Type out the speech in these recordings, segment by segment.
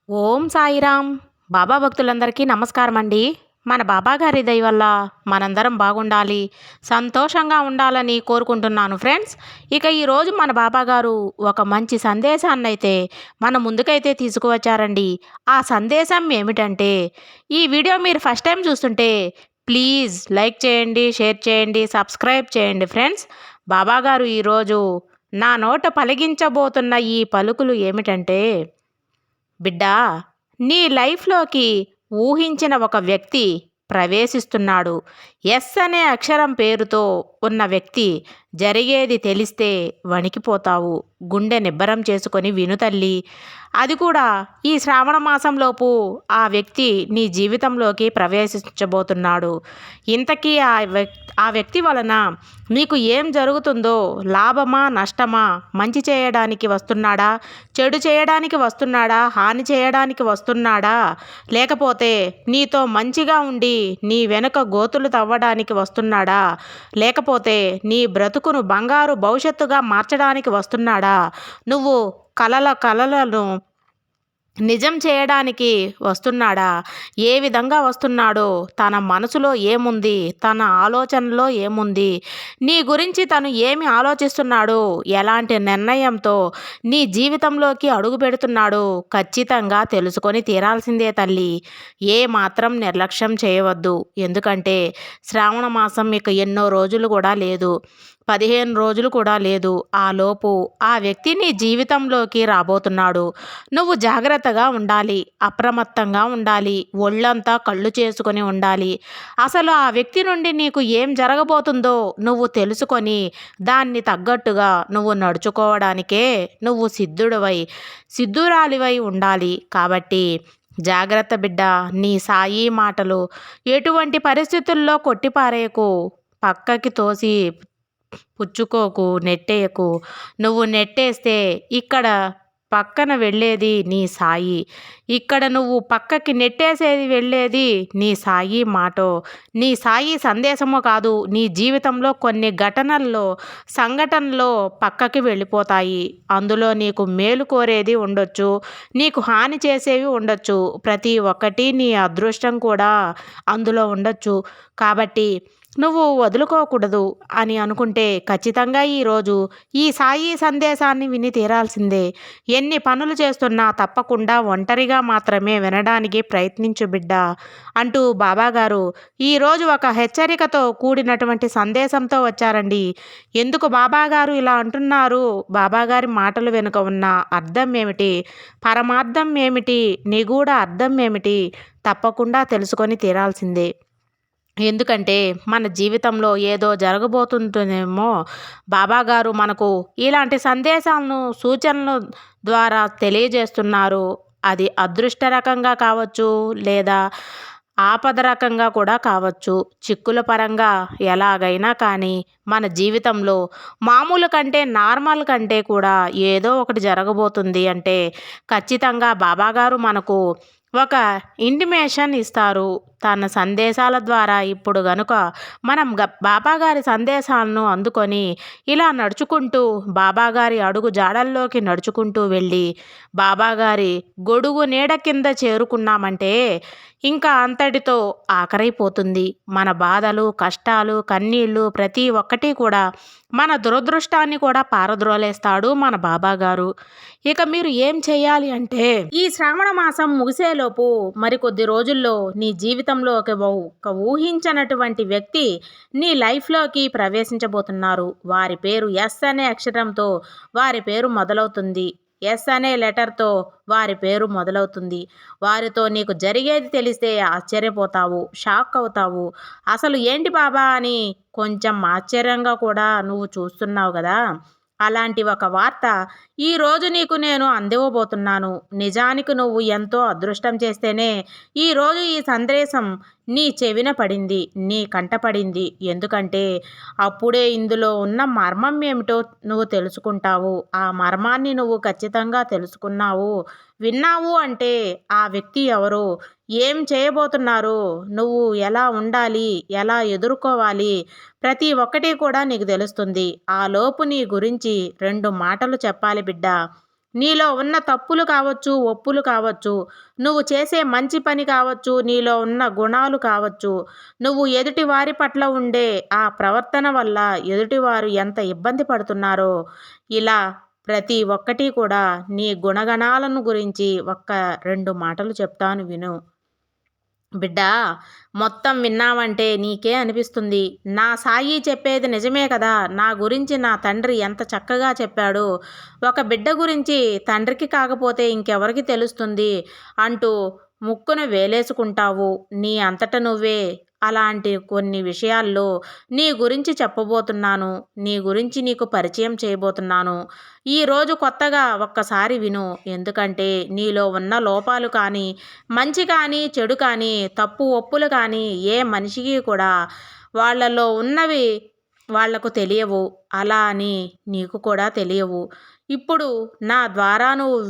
ఓం సాయిరామ్. బాబా భక్తులందరికీ నమస్కారం అండి. మన బాబా గారి దయ వల్ల మనందరం బాగుండాలి, సంతోషంగా ఉండాలని కోరుకుంటున్నాను ఫ్రెండ్స్. ఇక ఈరోజు మన బాబా గారు ఒక మంచి సందేశాన్నైతే మన ముందుకైతే తీసుకువచ్చారండి. ఆ సందేశం ఏమిటంటే, ఈ వీడియో మీరు ఫస్ట్ టైం చూస్తుంటే ప్లీజ్ లైక్ చేయండి, షేర్ చేయండి, సబ్స్క్రైబ్ చేయండి ఫ్రెండ్స్. బాబా గారు ఈరోజు నా నోట పలిగించబోతున్న ఈ పలుకులు ఏమిటంటే, బిడ్డా, నీ లైఫ్‌లోకి ఊహించిన ఒక వ్యక్తి ప్రవేశిస్తున్నాడు. ఎస్ అనే అక్షరం పేరుతో ఉన్న వ్యక్తి జరిగేది తెలిస్తే వణికిపోతావు. గుండె నిబ్బరం చేసుకొని విను తల్లి. అది కూడా ఈ శ్రావణ మాసంలోపు ఆ వ్యక్తి నీ జీవితంలోకి ప్రవేశించబోతున్నాడు. ఇంతకీ ఆ వ్యక్తి వలన నీకు ఏం జరుగుతుందో, లాభమా నష్టమా, మంచి చేయడానికి వస్తున్నాడా, చెడు చేయడానికి వస్తున్నాడా, హాని చేయడానికి వస్తున్నాడా, లేకపోతే నీతో మంచిగా ఉండి నీ వెనుక గోతులు తవ్వడానికి వస్తున్నాడా, లేకపోతే నీ బ్రతుకును బంగారు భవిష్యత్తుగా మార్చడానికి వస్తున్నాడా, నువ్వు కలలను నిజం చేయడానికి వస్తున్నాడా, ఏ విధంగా వస్తున్నాడో, తన మనసులో ఏముంది, తన ఆలోచనలో ఏముంది, నీ గురించి తను ఏమి ఆలోచిస్తున్నాడో, ఎలాంటి నిర్ణయంతో నీ జీవితంలోకి అడుగు పెడుతున్నాడో ఖచ్చితంగా తెలుసుకొని తీరాల్సిందే తల్లి. ఏ మాత్రం నిర్లక్ష్యం చేయవద్దు. ఎందుకంటే శ్రావణ మాసం ఇక ఎన్నో రోజులు కూడా లేదు, 15 రోజులు కూడా లేదు. ఆలోపు ఆ వ్యక్తి నీ జీవితంలోకి రాబోతున్నాడు. నువ్వు జాగ్రత్తగా ఉండాలి, అప్రమత్తంగా ఉండాలి, ఒళ్ళంతా కళ్ళు చేసుకొని ఉండాలి. అసలు ఆ వ్యక్తి నుండి నీకు ఏం జరగబోతుందో నువ్వు తెలుసుకొని దాన్ని తగ్గట్టుగా నువ్వు నడుచుకోవడానికే నువ్వు సిద్ధురాలివై ఉండాలి. కాబట్టి జాగ్రత్త బిడ్డ. నీ సాయి మాటలు ఎటువంటి పరిస్థితుల్లో కొట్టిపారేయకు, పక్కకి తోసి పుచ్చుకోకు, నెట్టేయకు. నువ్వు నెట్టేస్తే ఇక్కడ పక్కన వెళ్ళేది నీ సాయి. ఇక్కడ నువ్వు పక్కకి నెట్టేసేది వెళ్ళేది నీ సాయి మాటో, నీ సాయి సందేశమో కాదు. నీ జీవితంలో కొన్ని సంఘటనలో పక్కకి వెళ్ళిపోతాయి. అందులో నీకు మేలు కోరేది ఉండొచ్చు, నీకు హాని చేసేవి ఉండొచ్చు. ప్రతి ఒక్కటి నీ అదృష్టం కూడా అందులో ఉండొచ్చు. కాబట్టి నువ్వు వదులుకోకూడదు అని అనుకుంటే ఖచ్చితంగా ఈరోజు ఈ సాయి సందేశాన్ని విని తీరాల్సిందే. ఎన్ని పనులు చేస్తున్నా తప్పకుండా ఒంటరిగా మాత్రమే వినడానికి ప్రయత్నించు బిడ్డ అంటూ బాబాగారు ఈరోజు ఒక హెచ్చరికతో కూడినటువంటి సందేశంతో వచ్చారండి. ఎందుకు బాబాగారు ఇలా అంటున్నారు, బాబాగారి మాటలు వెనుక ఉన్న అర్థం ఏమిటి, పరమార్థం ఏమిటి, నిగూఢ అర్థం ఏమిటి, తప్పకుండా తెలుసుకొని తీరాల్సిందే. ఎందుకంటే మన జీవితంలో ఏదో జరగబోతుందేమో, బాబాగారు మనకు ఇలాంటి సందేశాలను, సూచనలు ద్వారా తెలియజేస్తున్నారు. అది అదృష్ట రకంగా కావచ్చు, లేదా ఆపద రకంగా కూడా కావచ్చు. చిక్కుల పరంగా ఎలాగైనా కానీ మన జీవితంలో మామూలు కంటే, నార్మల్ కంటే కూడా ఏదో ఒకటి జరగబోతుంది అంటే ఖచ్చితంగా బాబాగారు మనకు ఒక ఇంటిమేషన్ ఇస్తారు తన సందేశాల ద్వారా. ఇప్పుడు గనుక మనం బాబాగారి సందేశాలను అందుకొని ఇలా నడుచుకుంటూ బాబాగారి అడుగు జాడల్లోకి నడుచుకుంటూ వెళ్ళి బాబాగారి గొడుగు నీడ కింద చేరుకున్నామంటే ఇంకా అంతటితో ఆఖరైపోతుంది. మన బాధలు, కష్టాలు, కన్నీళ్ళు ప్రతి ఒక్కటి కూడా, మన దురదృష్టాన్ని కూడా పారద్రోలేస్తాడు మన బాబాగారు. ఇక మీరు ఏం చేయాలి అంటే, ఈ శ్రావణ మాసం ముగిసేలోపు మరికొద్ది రోజుల్లో నీ జీవితంలో ఒక ఊహించనటువంటి వ్యక్తి నీ లైఫ్లోకి ప్రవేశించబోతున్నారు. వారి పేరు ఎస్ అనే అక్షరంతో వారి పేరు మొదలవుతుంది. ఎస్ అనే లెటర్తో వారి పేరు మొదలవుతుంది. వారితో నీకు జరిగేది తెలిస్తే ఆశ్చర్యపోతావు, షాక్ అవుతావు. అసలు ఏంటి బాబా అని కొంచెం ఆశ్చర్యంగా కూడా నువ్వు చూస్తున్నావు కదా. అలాంటి ఒక వార్త ఈరోజు నీకు నేను అందివ్వబోతున్నాను. నిజానికి నువ్వు ఎంతో అదృష్టం చేస్తేనే ఈరోజు ఈ సందేశం నీ చెవిన పడింది, నీ కంట పడింది. ఎందుకంటే అప్పుడే ఇందులో ఉన్న మర్మం ఏమిటో నువ్వు తెలుసుకుంటావు. ఆ మర్మాన్ని నువ్వు ఖచ్చితంగా తెలుసుకున్నావు, విన్నావు అంటే ఆ వ్యక్తి ఎవరు, ఏం చేయబోతున్నారు, నువ్వు ఎలా ఉండాలి, ఎలా ఎదుర్కోవాలి, ప్రతి ఒక్కటి కూడా నీకు తెలుస్తుంది. ఆ లోపు నీ గురించి 2 మాటలు చెప్పాలి బిడ్డ. నీలో ఉన్న తప్పులు కావచ్చు, ఒప్పులు కావచ్చు, నువ్వు చేసే మంచి పని కావచ్చు, నీలో ఉన్న గుణాలు కావచ్చు, నువ్వు ఎదుటివారి పట్ల ఉండే ఆ ప్రవర్తన వల్ల ఎదుటివారు ఎంత ఇబ్బంది పడుతున్నారో, ఇలా ప్రతి ఒక్కటి కూడా నీ గుణగణాలను గురించి ఒక్క 2 మాటలు చెప్తాను విను. బిడ్డా, మొత్తం విన్నావంటే నీకే అనిపిస్తుంది, నా సాయి చెప్పేది నిజమే కదా, నా గురించి నా తండ్రి ఎంత చక్కగా చెప్పాడు, ఒక బిడ్డ గురించి తండ్రికి కాకపోతే ఇంకెవరికి తెలుస్తుంది అంటూ ముక్కున వేలేసుకుంటావు. నీ అంతట నువ్వే అలాంటి కొన్ని విషయాల్లో నీ గురించి చెప్పబోతున్నాను. నీ గురించి నీకు పరిచయం చేయబోతున్నాను. ఈరోజు కొత్తగా ఒక్కసారి విను. ఎందుకంటే నీలో ఉన్న లోపాలు కానీ, మంచి కానీ, చెడు కానీ, తప్పు ఒప్పులు కానీ ఏ మనిషికి కూడా వాళ్ళలో ఉన్నవి వాళ్లకు తెలియవు. అలా అని నీకు కూడా తెలియవు. ఇప్పుడు నా ద్వారా నువ్వు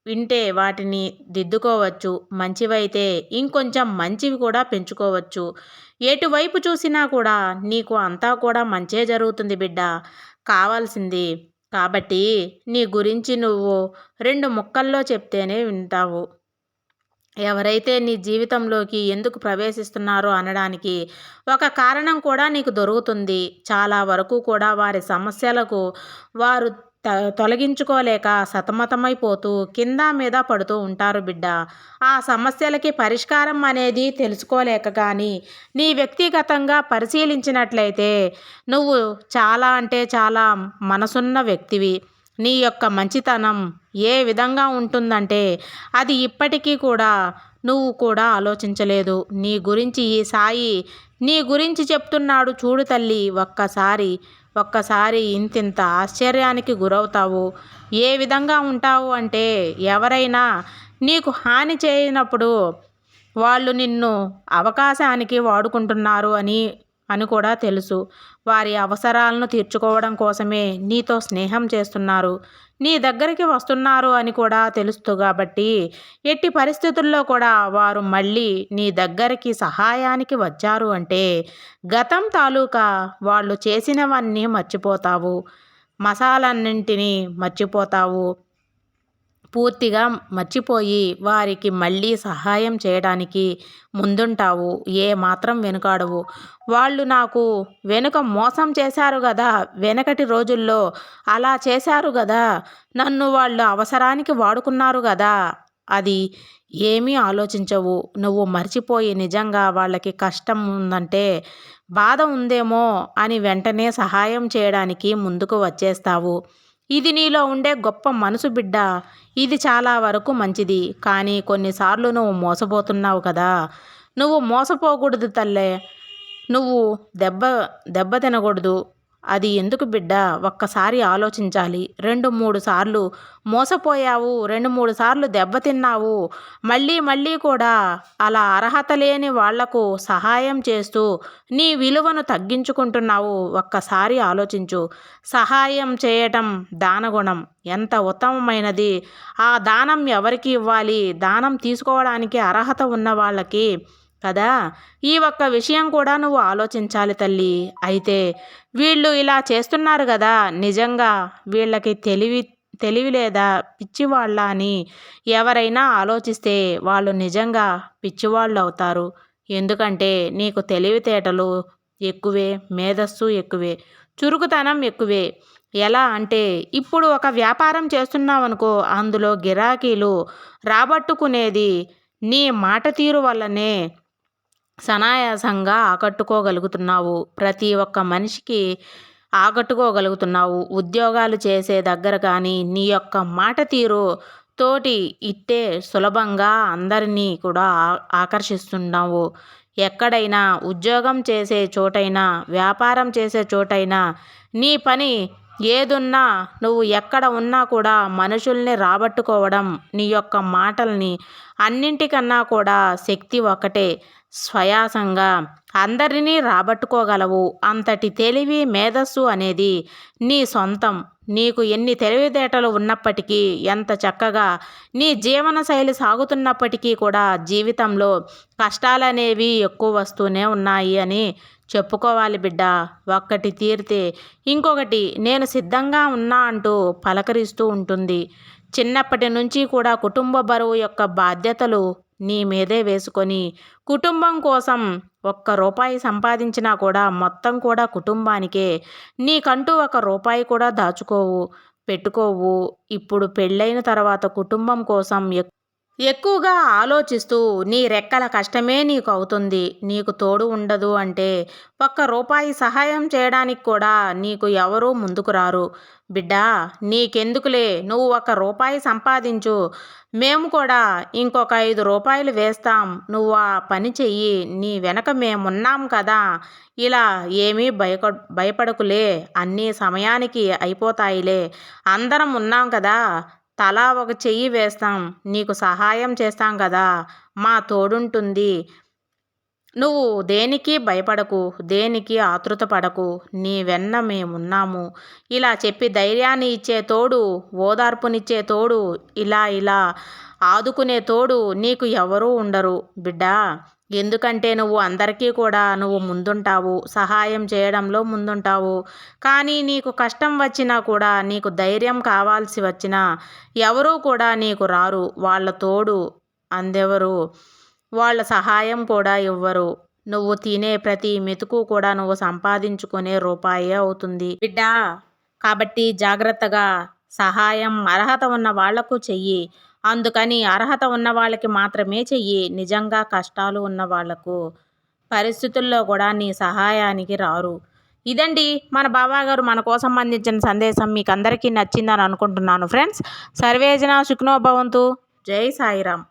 వింటే వాటిని దిద్దుకోవచ్చు. మంచివైతే ఇంకొంచెం మంచివి కూడా పెంచుకోవచ్చు. ఎటువైపు చూసినా కూడా నీకు అంతా కూడా మంచే జరుగుతుంది బిడ్డ. కావాల్సింది కాబట్టి నీ గురించి నువ్వు 2 ముక్కల్లో చెప్తేనే వింటావు. ఎవరైతే నీ జీవితంలోకి ఎందుకు ప్రవేశిస్తున్నారో అనడానికి ఒక కారణం కూడా నీకు దొరుకుతుంది. చాలా వరకు కూడా వారి సమస్యలకు వారు తొలగించుకోలేక సతమతమైపోతూ కింద మీద పడుతూ ఉంటారు బిడ్డ. ఆ సమస్యలకి పరిష్కారం అనేది తెలుసుకోలేక కానీ నీ వ్యక్తిగతంగా పరిశీలించినట్లయితే నువ్వు చాలా అంటే చాలా మనసున్న వ్యక్తివి. నీ యొక్క మంచితనం ఏ విధంగా ఉంటుందంటే అది ఇప్పటికీ కూడా నువ్వు కూడా ఆలోచించలేదు. నీ గురించి ఈ సాయి నీ గురించి చెప్తున్నాడు చూడు తల్లి. ఒక్కసారి ఇంతింత ఆశ్చర్యానికి గురవుతావు. ఏ విధంగా ఉంటావు అంటే ఎవరైనా నీకు హాని చేయనప్పుడు వాళ్ళు నిన్ను అవకాశానికి వాడుకుంటున్నారు అని కూడా తెలుసు. వారి అవసరాలను తీర్చుకోవడం కోసమే నీతో స్నేహం చేస్తున్నారు, నీ దగ్గరికి వస్తున్నారు అని కూడా తెలుస్తూ కాబట్టి ఎట్టి పరిస్థితుల్లో కూడా వారు మళ్ళీ నీ దగ్గరికి సహాయానికి వచ్చారు అంటే గతం తాలూకా వాళ్ళు చేసినవన్నీ మర్చిపోతావు. మసాలన్నింటినీ మర్చిపోతావు. పూర్తిగా మర్చిపోయి వారికి మళ్ళీ సహాయం చేయడానికి ముందుంటావు. ఏ మాత్రం వెనుకాడవు. వాళ్ళు నాకు వెనుక మోసం చేశారు కదా, వెనకటి రోజుల్లో అలా చేశారు కదా, నన్ను వాళ్ళు అవసరానికి వాడుకున్నారు కదా, అది ఏమీ ఆలోచించవు. నువ్వు మర్చిపోయి నిజంగా వాళ్ళకి కష్టం ఉందంటే, బాధ ఉందేమో అని వెంటనే సహాయం చేయడానికి ముందుకు వచ్చేస్తావు. ఇది నీలో ఉండే గొప్ప మనసు బిడ్డ. ఇది చాలా వరకు మంచిది. కానీ కొన్నిసార్లు నువ్వు మోసపోతున్నావు కదా. నువ్వు మోసపోకూడదు తల్లే. నువ్వు దెబ్బ తినకూడదు. అది ఎందుకు బిడ్డ, ఒక్కసారి ఆలోచించాలి. 2-3 సార్లు మోసపోయావు, 2-3 సార్లు దెబ్బతిన్నావు. మళ్ళీ కూడా అలా అర్హత లేని వాళ్లకు సహాయం చేస్తూ నీ విలువను తగ్గించుకుంటున్నావు. ఒక్కసారి ఆలోచించు. సహాయం చేయటం దానగుణం ఎంత ఉత్తమమైనది. ఆ దానం ఎవరికి ఇవ్వాలి? దానం తీసుకోవడానికి అర్హత ఉన్న వాళ్ళకి కదా. ఈ ఒక్క విషయం కూడా నువ్వు ఆలోచించాలి తల్లి. అయితే వీళ్ళు ఇలా చేస్తున్నారు కదా, నిజంగా వీళ్ళకి తెలివి లేదా పిచ్చివాళ్ళ అని ఎవరైనా ఆలోచిస్తే వాళ్ళు నిజంగా పిచ్చివాళ్ళు అవుతారు. ఎందుకంటే నీకు తెలివితేటలు ఎక్కువే, మేధస్సు ఎక్కువే, చురుకుతనం ఎక్కువే. ఎలా అంటే ఇప్పుడు ఒక వ్యాపారం చేస్తున్నావనుకో, అందులో గిరాకీలు రాబట్టుకునేది నీ మాట తీరు వల్లనే సనాయాసంగా ఆకట్టుకోగలుగుతున్నావు. ప్రతి ఒక్క మనిషికి ఆకట్టుకోగలుగుతున్నావు. ఉద్యోగాలు చేసే దగ్గర కానీ నీ యొక్క మాట తీరు తోటి ఇట్టే సులభంగా అందరినీ కూడా ఆకర్షిస్తున్నావు. ఎక్కడైనా ఉద్యోగం చేసే చోటైనా, వ్యాపారం చేసే చోటైనా, నీ పని ఏదున్నా, నువ్వు ఎక్కడ ఉన్నా కూడా మనుషుల్ని రాబట్టుకోవడం నీ యొక్క మాటల్ని అన్నింటికన్నా కూడా శక్తి ఒకటే. స్వయాసంగా అందరినీ రాబట్టుకోగలవు. అంతటి తెలివి, మేధస్సు అనేది నీ సొంతం. నీకు ఎన్ని తెలివితేటలు ఉన్నప్పటికీ, ఎంత చక్కగా నీ జీవన శైలి సాగుతున్నప్పటికీ కూడా జీవితంలో కష్టాలనేవి ఎక్కువ వస్తూనే ఉన్నాయి అని చెప్పుకోవాలి బిడ్డ. ఒక్కటి తీరితే ఇంకొకటి నేను సిద్ధంగా ఉన్నా అంటూ పలకరిస్తూ ఉంటుంది. చిన్నప్పటి నుంచి కూడా కుటుంబ బరువు యొక్క బాధ్యతలు నీ మీదే వేసుకొని కుటుంబం కోసం ఒక్క రూపాయి సంపాదించినా కూడా మొత్తం కూడా కుటుంబానికే. నీకంటూ ఒక రూపాయి కూడా దాచుకోవు, పెట్టుకోవు. ఇప్పుడు పెళ్ళైన తర్వాత కుటుంబం కోసం ఎక్కువగా ఆలోచిస్తూ నీ రెక్కల కష్టమే నీకు అవుతుంది. నీకు తోడు ఉండదు అంటే ఒక్క రూపాయి సహాయం చేయడానికి కూడా నీకు ఎవరూ ముందుకు రారు. బిడ్డా, నీకెందుకులే, నువ్వు ఒక్క రూపాయి సంపాదించు, మేము కూడా ఇంకొక 5 రూపాయలు వేస్తాం, నువ్వు ఆ పని చెయ్యి, నీ వెనక మేమున్నాం కదా. ఇలా ఏమీ భయపడకులే, అన్నీ సమయానికి అయిపోతాయిలే, అందరం ఉన్నాం కదా, తలా ఒక చెయ్యి వేస్తాం, నీకు సహాయం చేస్తాం కదా, మా తోడుంటుంది, నువ్వు దేనికి భయపడకు, దేనికి ఆతృత పడకు, నీ వెన్న మేమున్నాము. ఇలా చెప్పి ధైర్యాన్ని ఇచ్చే తోడు, ఓదార్పునిచ్చే తోడు, ఇలా ఆదుకునే తోడు నీకు ఎవరూ ఉండరు బిడ్డా. ఎందుకంటే నువ్వు అందరికీ కూడా నువ్వు ముందుంటావు, సహాయం చేయడంలో ముందుంటావు. కానీ నీకు కష్టం వచ్చినా కూడా, నీకు ధైర్యం కావాల్సి వచ్చినా ఎవరూ కూడా నీకు రారు. వాళ్ళ తోడు అందెవరు, వాళ్ళ సహాయం కూడా ఇవ్వరు. నువ్వు తినే ప్రతి మెతుకు కూడా నువ్వు సంపాదించుకునే రూపాయే అవుతుంది బిడ్డా. కాబట్టి జాగ్రత్తగా సహాయం అర్హత ఉన్న వాళ్లకు చెయ్యి. అందుకని అర్హత ఉన్న వాళ్ళకి మాత్రమే చెయ్యి. నిజంగా కష్టాలు ఉన్న వాళ్లకు పరిస్థితుల్లో కూడా నీ సహాయానికి రారు. ఇదండి మన బాబాగారు మన కోసం అందించిన సందేశం. మీకు అందరికీ నచ్చిందని అనుకుంటున్నాను ఫ్రెండ్స్. సర్వేజన సుఖినో భవంతు. జై సాయిరామ్.